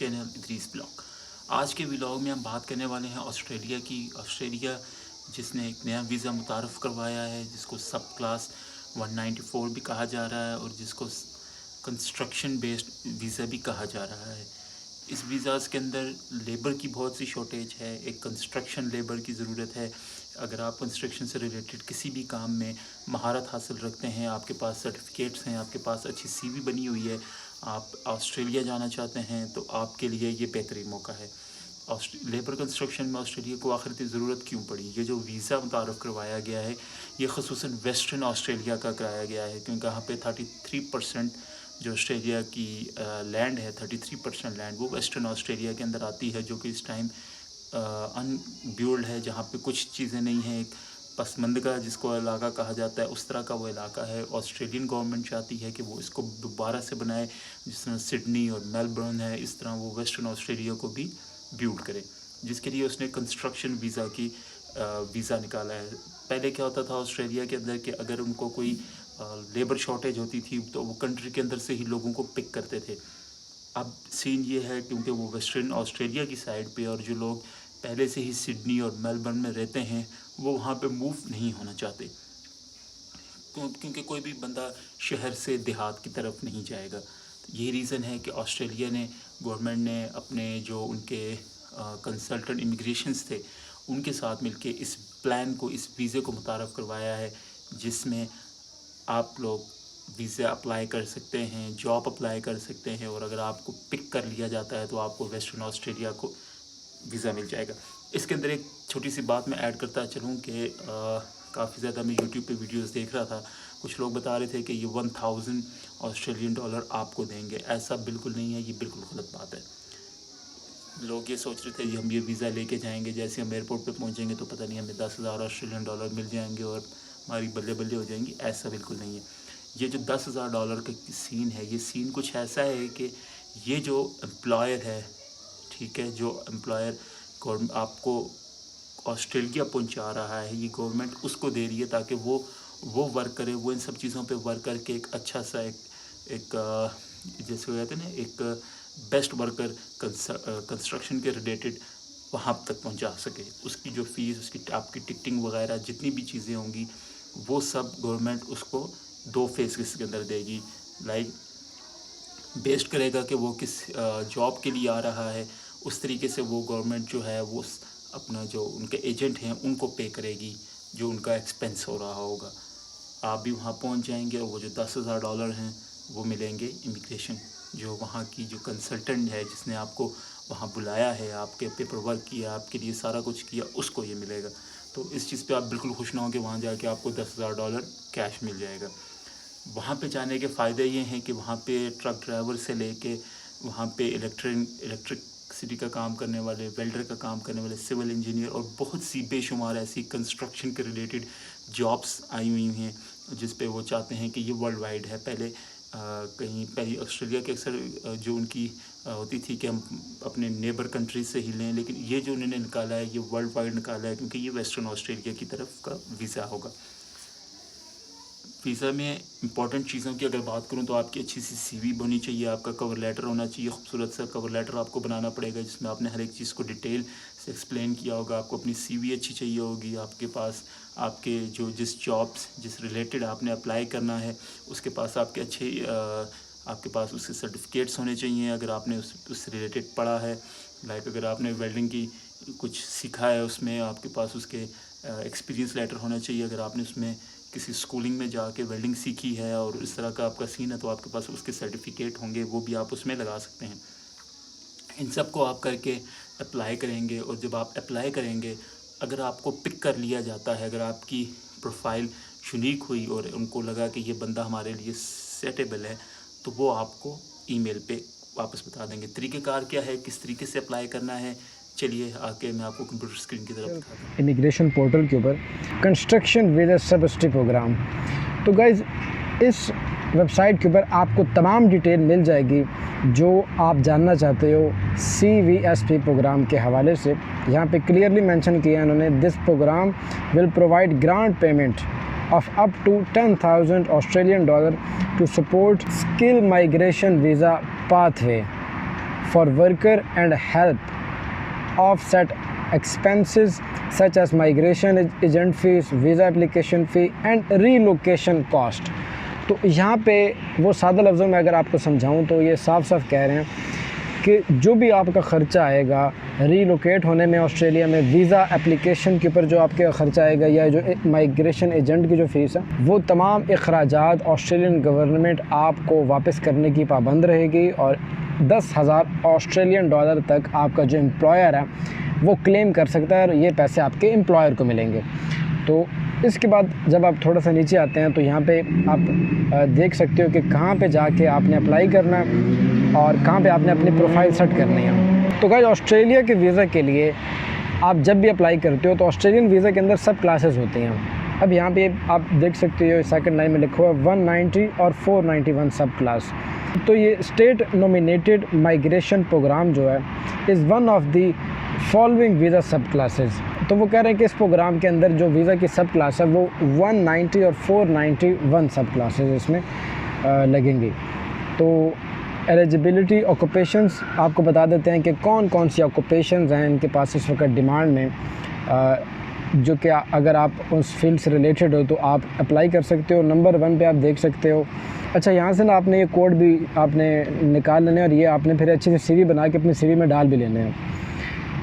Channel Idris blog. आज के vlog में हम बात करने वाले हैं ऑस्ट्रेलिया की। ऑस्ट्रेलिया जिसने एक नया वीज़ा मुतारफ़ करवाया है जिसको सब क्लास 194 भी कहा जा रहा है और जिसको कंस्ट्रक्शन बेस्ड वीज़ा भी कहा जा रहा है। इस वीज़ाज़ के अंदर लेबर की बहुत सी शॉर्टेज है, एक कंस्ट्रक्शन लेबर की ज़रूरत है। अगर आप कंस्ट्रक्शन से रिलेटेड किसी भी काम में महारत हासिल रखते हैं, आपके पास सर्टिफिकेट्स हैं, आपके पास अच्छी सीवी बनी हुई है, आप ऑस्ट्रेलिया जाना चाहते हैं तो आपके लिए ये बेहतरीन मौका है। लेबर कंस्ट्रक्शन में ऑस्ट्रेलिया को आखिर ज़रूरत क्यों पड़ी? ये जो वीज़ा मुतारफ़ करवाया गया है ये ख़ुसूसन वेस्टर्न ऑस्ट्रेलिया का कराया गया है, क्योंकि यहाँ पे 33% जो ऑस्ट्रेलिया की लैंड है, 33% लैंड वो वेस्टर्न ऑस्ट्रेलिया के अंदर आती है, जो कि इस टाइम अनब्यूल्ड है, जहाँ पे कुछ चीज़ें नहीं हैं। एक पसमंदगा जिसको इलाका कहा जाता है, उस तरह का वो इलाका है। ऑस्ट्रेलियन गवर्नमेंट चाहती है कि वो इसको दोबारा से बनाए, जिस तरह सिडनी और मेलबर्न है, इस तरह वो वेस्टर्न ऑस्ट्रेलिया को भी बिल्ड करे, जिसके लिए उसने कंस्ट्रक्शन वीज़ा निकाला है। पहले क्या होता था ऑस्ट्रेलिया के अंदर कि अगर उनको कोई लेबर शॉर्टेज होती थी तो वो कंट्री के अंदर से ही लोगों को पिक करते थे। अब सीन ये है क्योंकि वो वेस्टर्न ऑस्ट्रेलिया की साइड पे और जो लोग पहले से ही सिडनी और मेलबर्न में रहते हैं वो वहाँ पे मूव नहीं होना चाहते, क्योंकि कोई भी बंदा शहर से देहात की तरफ नहीं जाएगा। तो यही रीज़न है कि ऑस्ट्रेलिया ने गवर्नमेंट ने अपने जो उनके कंसल्टेंट इमिग्रेशंस थे उनके साथ मिलके इस प्लान को, इस वीज़े को मुतारफ़ करवाया है, जिसमें आप लोग वीज़ा अप्लाई कर सकते हैं, जॉब अप्लाई कर सकते हैं, और अगर आपको पिक कर लिया जाता है तो आपको वेस्टर्न ऑस्ट्रेलिया को वीज़ा मिल जाएगा। इसके अंदर एक छोटी सी बात मैं ऐड करता चलूँ कि काफ़ी ज़्यादा मैं यूट्यूब पे वीडियोस देख रहा था, कुछ लोग बता रहे थे कि ये 1000 ऑस्ट्रेलियन डॉलर आपको देंगे। ऐसा बिल्कुल नहीं है, ये बिल्कुल गलत बात है। लोग ये सोच रहे थे हम ये वीज़ा लेके जाएंगे, जैसे हम एयरपोर्ट पे पहुंचेंगे तो पता नहीं हमें 10,000 ऑस्ट्रेलियन डॉलर मिल जाएंगे और हमारी बल्ले बल्ले हो जाएंगी। ऐसा बिल्कुल नहीं है। ये जो 10,000 डॉलर का सीन है, ये सीन कुछ ऐसा है कि ये जो एम्प्लॉयर है, ठीक है, जो एम्प्लॉयर आपको ऑस्ट्रेलिया पहुंचा रहा है, ये गवर्नमेंट उसको दे रही है ताकि वो वर्क करे, वो इन सब चीज़ों पे वर्क करके एक अच्छा सा एक जैसे कहते हैं ना, एक बेस्ट वर्कर कंस्ट्रक्शन के रिलेटेड वहाँ तक पहुँचा सके। उसकी जो फ़ीस, उसकी आपकी टिकटिंग वगैरह जितनी भी चीज़ें होंगी वो सब गवर्नमेंट उसको 2 फेज़ के अंदर देगी। लाइक बेस्ड करेगा कि वो किस जॉब के लिए आ रहा है, उस तरीके से वो गवर्नमेंट जो है वो अपना जो उनके एजेंट हैं उनको पे करेगी जो उनका एक्सपेंस हो रहा होगा। आप भी वहाँ पहुँच जाएंगे और वो जो 10,000 डॉलर हैं वो मिलेंगे इमिग्रेशन, जो वहाँ की जो कंसल्टेंट है जिसने आपको वहाँ बुलाया है, आपके पेपर वर्क किया, आपके लिए सारा कुछ किया, उसको ये मिलेगा। तो इस चीज़ पे आप बिल्कुल खुश ना हो कि वहाँ जाके आपको 10,000 डॉलर कैश मिल जाएगा। वहाँ पे जाने के फ़ायदे ये हैं कि वहाँ पे ट्रक ड्राइवर से लेके वहाँ पे इलेक्ट्रिसिटी का काम करने वाले, वेल्डर का काम करने वाले, सिविल इंजीनियर और बहुत सी बेशुमार ऐसी कंस्ट्रक्शन के रिलेटेड जॉब्स आई हुई हैं जिस पे वो चाहते हैं कि ये वर्ल्ड वाइड है। पहले ऑस्ट्रेलिया के अक्सर जो उनकी होती थी कि हम अपने नेबर कंट्री से ही लें, लेकिन ये जो उन्होंने निकाला है ये वर्ल्ड वाइड निकाला है, क्योंकि ये वेस्टर्न ऑस्ट्रेलिया की तरफ का वीज़ा होगा। वीज़ा में इंपॉर्टेंट चीज़ों की अगर बात करूं तो आपकी अच्छी सी सीवी होनी चाहिए, आपका कवर लेटर होना चाहिए, खूबसूरत सा कवर लेटर आपको बनाना पड़ेगा जिसमें आपने हर एक चीज़ को डिटेल से एक्सप्लेन किया होगा। आपको अपनी सीवी अच्छी चाहिए होगी, आपके पास आपके जो जिस जॉब्स जिस रिलेटेड आपने अप्लाई करना है उसके पास आपके अच्छे आपके पास उसके सर्टिफिकेट्स होने चाहिए अगर आपने उससे रिलेटेड पढ़ा है। लाइक अगर आपने वेल्डिंग की कुछ सीखा है उसमें आपके पास उसके एक्सपीरियंस लेटर होना चाहिए। अगर आपने उसमें किसी स्कूलिंग में जाके वेल्डिंग सीखी है और इस तरह का आपका सीन है तो आपके पास उसके सर्टिफिकेट होंगे, वो भी आप उसमें लगा सकते हैं। इन सब को आप करके अप्लाई करेंगे और जब आप अप्लाई करेंगे, अगर आपको पिक कर लिया जाता है, अगर आपकी प्रोफाइल यूनिक हुई और उनको लगा कि ये बंदा हमारे लिए सेटेबल है, तो वो आपको ईमेल पे वापस बता देंगे। तरीक़ेकार क्या है, किस तरीके से अप्लाई करना है, चलिए आके मैं आपको कंप्यूटर स्क्रीन की तरफ दिखाता हूँ। इमिग्रेशन पोर्टल के ऊपर कंस्ट्रक्शन वीज़ा सब्सिडी प्रोग्राम। तो गाइज़ इस वेबसाइट के ऊपर आपको तमाम डिटेल मिल जाएगी जो आप जानना चाहते हो CVSP प्रोग्राम के हवाले से। यहाँ पे क्लियरली मेंशन किया है उन्होंने, this programme will provide grant payment of up to 10,000 Australian dollar to support skill migration visa pathway for worker and help offset expenses such as migration agent fees, visa application fee and relocation cost। तो यहाँ पे वो सादा लफ्ज़ों में अगर आपको समझाऊँ तो ये साफ साफ कह रहे हैं कि जो भी आपका ख़र्चा आएगा रीलोकेट होने में ऑस्ट्रेलिया में, वीज़ा एप्लीकेशन के ऊपर जो आपके ख़र्चा आएगा या जो माइग्रेशन एजेंट की जो फ़ीस है, वो तमाम अखराजात ऑस्ट्रेलियन गवर्नमेंट आपको वापस करने की पाबंद रहेगी और 10,000 ऑस्ट्रेलियन डॉलर तक आपका जो एम्प्लॉयर है वो क्लेम कर सकता है और ये पैसे आपके एम्प्लॉयर को मिलेंगे। तो इसके बाद जब आप थोड़ा सा नीचे आते हैं तो यहाँ पे आप देख सकते हो कि कहाँ पे जाके आपने अप्लाई करना है और कहाँ पे आपने अपनी प्रोफाइल सेट करनी है। तो गाइस ऑस्ट्रेलिया के वीज़ा के लिए आप जब भी अप्लाई करते हो तो ऑस्ट्रेलियन वीज़ा के अंदर सब क्लासेस होती हैं। अब यहाँ पे आप देख सकते हो सेकंड लाइन में लिखा हुआ 190 और 491 सब क्लास। तो ये स्टेट नॉमिनेटेड माइग्रेशन प्रोग्राम जो है is one of the following visa सब क्लासेस। तो वो कह रहे हैं कि इस प्रोग्राम के अंदर जो वीज़ा की सब क्लास है वो 190 और 491 सब क्लासेस इसमें लगेंगी। तो एलिजिबिलिटी ऑक्यूपेशंस आपको बता देते हैं कि कौन कौन सी ऑक्यूपेशंस हैं इनके पास इस वक्त डिमांड में, जो कि अगर आप उस फील्ड से रिलेटेड हो तो आप अप्लाई कर सकते हो। नंबर 1 पे आप देख सकते हो। अच्छा, यहाँ से ना आपने ये कोड भी आपने निकाल लेने और ये आपने फिर अच्छे से सीवी बना के अपनी सीवी में डाल भी लेने हैं।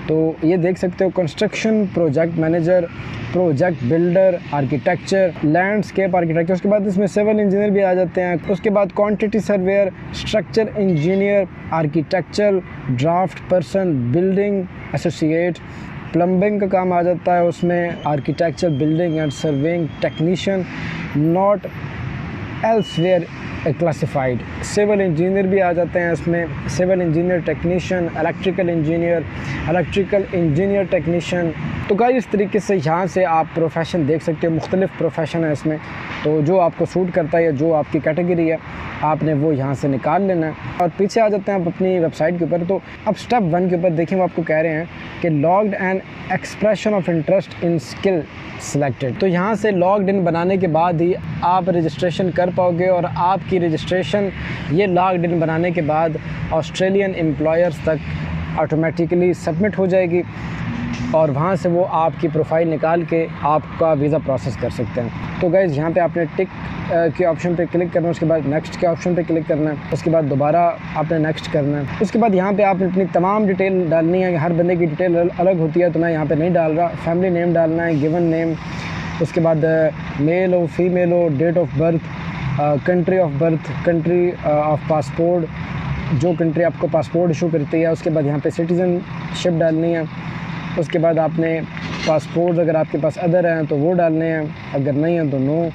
तो ये देख सकते हो construction project manager, project builder, architecture, landscape architecture, उसके बाद इसमें सिविल इंजीनियर भी आ जाते हैं। उसके बाद quantity surveyor, structure engineer, architecture, draft person, building associate, plumbing का काम आ जाता है उसमें, architecture, building and surveying technician not elsewhere classified, civil engineer भी आ जाते हैं इसमें, civil engineer technician, electrical engineer technician. तो गाइस इस तरीके से यहाँ से आप प्रोफेशन देख सकते हो, मुख्तलिफ़ प्रोफेशन है इसमें। तो जो आपको सूट करता है या जो आपकी कैटेगरी है आपने वो यहाँ से निकाल लेना है। और पीछे आ जाते हैं आप अपनी वेबसाइट के ऊपर। तो अब स्टेप 1 के ऊपर देखिए, वो आपको कह रहे हैं कि logged and expression of interest in skill selected. तो यहाँ से लॉग्ड इन बनाने के बाद ही आप रजिस्ट्रेशन कर पाओगे और आपकी रजिस्ट्रेशन ये लॉग्ड इन बनाने के बाद ऑस्ट्रेलियन एम्प्लॉयर्स तक ऑटोमेटिकली सबमिट हो जाएगी और वहाँ से वो आपकी प्रोफाइल निकाल के आपका वीज़ा प्रोसेस कर सकते हैं। तो गाइज़ यहाँ पे आपने टिक के ऑप्शन पे क्लिक करना है, उसके बाद नेक्स्ट के ऑप्शन पे क्लिक करना है, उसके बाद दोबारा आपने नेक्स्ट करना है। उसके बाद यहाँ पे आपने अपनी तमाम डिटेल डालनी है। हर बंदे की डिटेल अलग होती है तो मैं यहाँ पे नहीं डाल रहा। फैमिली नेम डालना है, गिवन नेम, उसके बाद मेल हो फीमेल हो, date of birth, country of birth, country of passport, जो कंट्री आपको पासपोर्ट इशू करती है। उसके बाद यहाँ पे सिटीज़नशिप डालनी है। उसके बाद आपने पासपोर्ट अगर आपके पास अदर हैं तो वो डालने हैं, अगर नहीं हैं तो नो।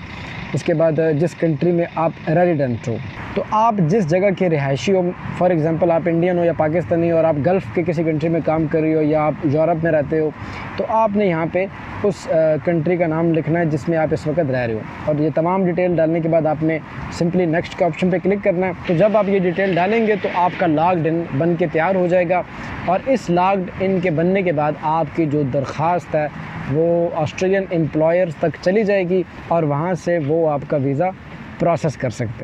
उसके बाद जिस कंट्री में आप रेजिडेंट हो, तो आप जिस जगह के रिहायशी हो, फॉर एग्ज़ाम्पल आप इंडियन हो या पाकिस्तानी हो और आप गल्फ़ के किसी कंट्री में काम कर रही हो या आप यूरोप में रहते हो, तो आपने यहाँ पे उस कंट्री का नाम लिखना है जिसमें आप इस वक्त रह रहे हो। और ये तमाम डिटेल डालने के बाद आपने सिंपली नेक्स्ट के ऑप्शन पे क्लिक करना है। तो जब आप ये डिटेल डालेंगे तो आपका लॉग्ड इन बन के तैयार हो जाएगा और इस लॉग्ड इन के बनने के बाद आपकी जो दरख्वास्त है वो ऑस्ट्रेलियन एम्प्लॉयर्स तक चली जाएगी और वहाँ से वो आपका वीज़ा प्रोसेस कर सकते हैं।